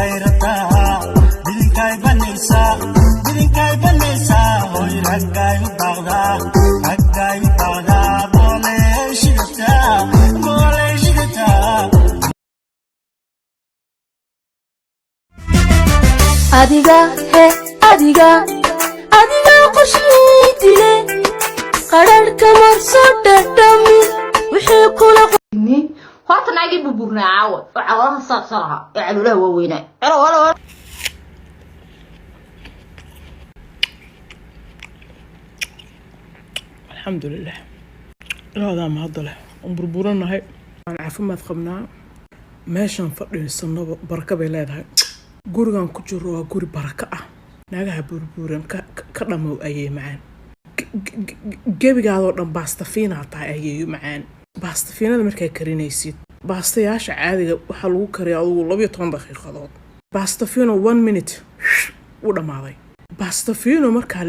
sayrata bilinkay banaysa hoy raggay baqda boole shidata adiga qoshaytile qararka marsada dhami wixii kula horta naagi buburna caawad oo cawaraha saabsanaha ee calulaha waaweyna alxamdulilah ilaadaa mahadda leh aan burburanahay aan caafimaad qabnaa meeshaan fadhiisanaba baraka bay leedahay gurigan ku jiro waa guri baraka ah naagaha burburan ka dhamow ayay macaan gebigaadoo dhan baastafiinaa tahay ayeeyo macaan baastafiinada markaa karinaysid baastayaasha caadiga waxaa lagu kariya adugu 12 daqiiqadood baastafiino 1 minute u dhammaaday baastafiino markaa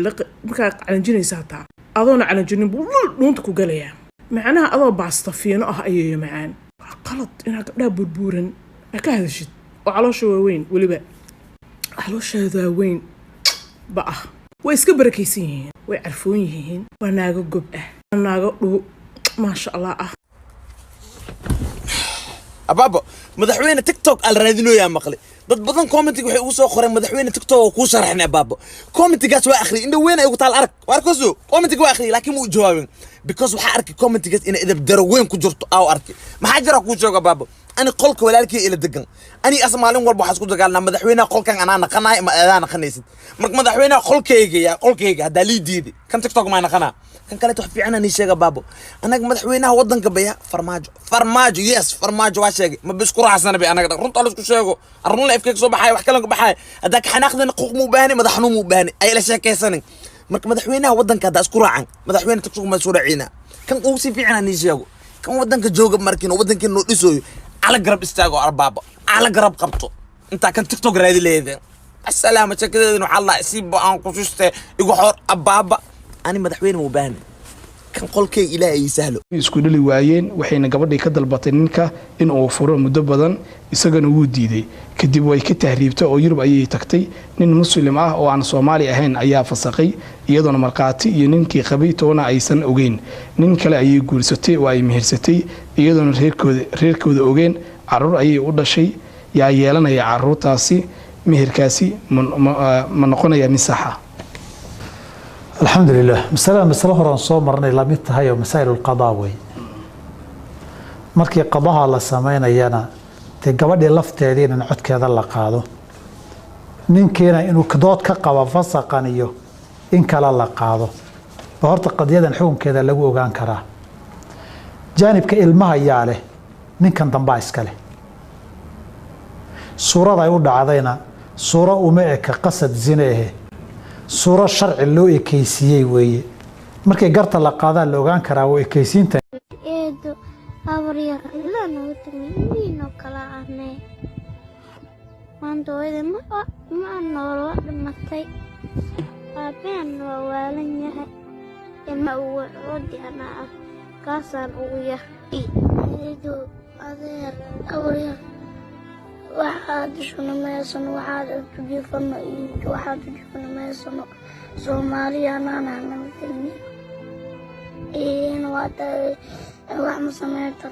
calanjinaysa hataa adoona calanjinin buu dhuunta ku galayaa macnaha adoo baastafiino ah ayeeyo macaan waa qalad inaad gabdhaha burburan ka hadashid oo caloosha waaweyn weliba caloosheeda waaweyn ba ah way iska barakaysan yihiin way carfoon yihiin waa naago gob ah naago dhugu maasha allah ah ababa madaxweyne tiktok al raadinooyaa maqlay dad badan commentiga waxay ugu soo qoreen madaxweyne tiktok oo ku sharaxnay ababa commentigaas waa akhri inda weyn ay ugu taal arag warkaso commentiga waa akhri laakiin muu jawaabin because waxa arkay commentigaas in idab daro weyn ku jirto aw arkay maxaa jira ku jooga ababa ani qolka walaalkii ila degan ani asmaalin walba waxa isku dagaalnaa madaxweynaha qolkan ana naqanaay ma aadana qanaysid marka madaxweynaha qolkayga hada lii diiday kan tiktok ma naqanaa kan kale wax fiican ani sheega baabo anaga madaxweynaha wadanka baya farmaajo yes farmaajo waa sheegay ma bisku raacsan bi anaga runta la isku sheego arun la ifkeek soo baxay wax kale ka baxay hada ka xanaaqdana qoq mu baahni madaxnu mu baahni ay la sheekaysanin marka madaxweynaha wadanka hada isku raacan madaxweynaha tiktok ma soo raacina kan uu si fiican ani sheego kan wadanka jooga markiin wadankeena noo dhisooyo على قرب استاغو اربابا على قرب قبطو انت كان تيك توك رادي ليده السلامه شكده انه الله يسيب ان قفشته يغو خور ابابا اني مدحوين مو بان كان قولكي الهي يسهلو isku dhali waayeen waxayna gabadhay ka dalbatay ninka in uu furo muddo badan isagana uu diiday kadib way ka tahriibtay oo Yurub ayay tagtay nin muslim ah oo aan Soomaali ahayn ayaa fasaqay iyadoo markaati iyo ninkii qabay toona aysan ogeyn nin kale ayay guursatay oo ay mehersatay iyadoo reerkooda ogeyn carruur ayay u dhashay yaa yeelanaya carruurtaasi meherkaasi ma noqonaya misaxa الحمد لله مسألة هران soo marnay la mid tahay oo masaa'il qada way markii qadaha la sameynayana te gabadhii lafteedina codkeeda la qaado ninkeena inuu dood ka qabo fasaqan iyo in kala la qaado horta qadiyadan xukunkeeda lagu ogaan karaa janibka ilmaha yaa leh ninkan damba iska leh suurada ay u dhacdayna suura uma eka qasad zinahe suura sharci loo ekeysiyay weeye markay garta la qaadaan la ogaan karaa oo ekeysiinta eedo abriya la nootamiino kala ahnay maantooyada ma noolo dhimatay aabeen waa waalan yahay ilma uu wadi ana ah kaasaan ugu yahay eedo adeer abriya waxaad shuna meeshan waxaad tujifana iyo waxaad tujifana meeshan Soomaaliya nana namtini wada wax ma sameeyto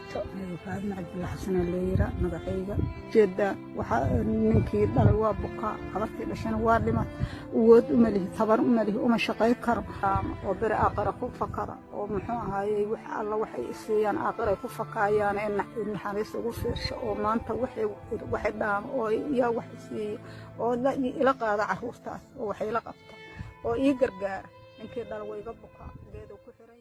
faadna Cabdullaah Xasan leeyra madaxayga jeeda waxa ninkii dhalay waa buka qabartii dhashana waa dhima wood uma lihi tabar uma lihi uma shaqay karo oo bir aqara ku fakara oo muxuu ahaayay wax alla waxay isiyaan aqara ku fakaayaan in xariis ugu fiirsho oo maanta waxay dhaam oo yaa wax isii oo la ila qaada carruurtaas oo waxay la qabta oo ii gargaar ninkii dhalay way iga buka geedo ku xiran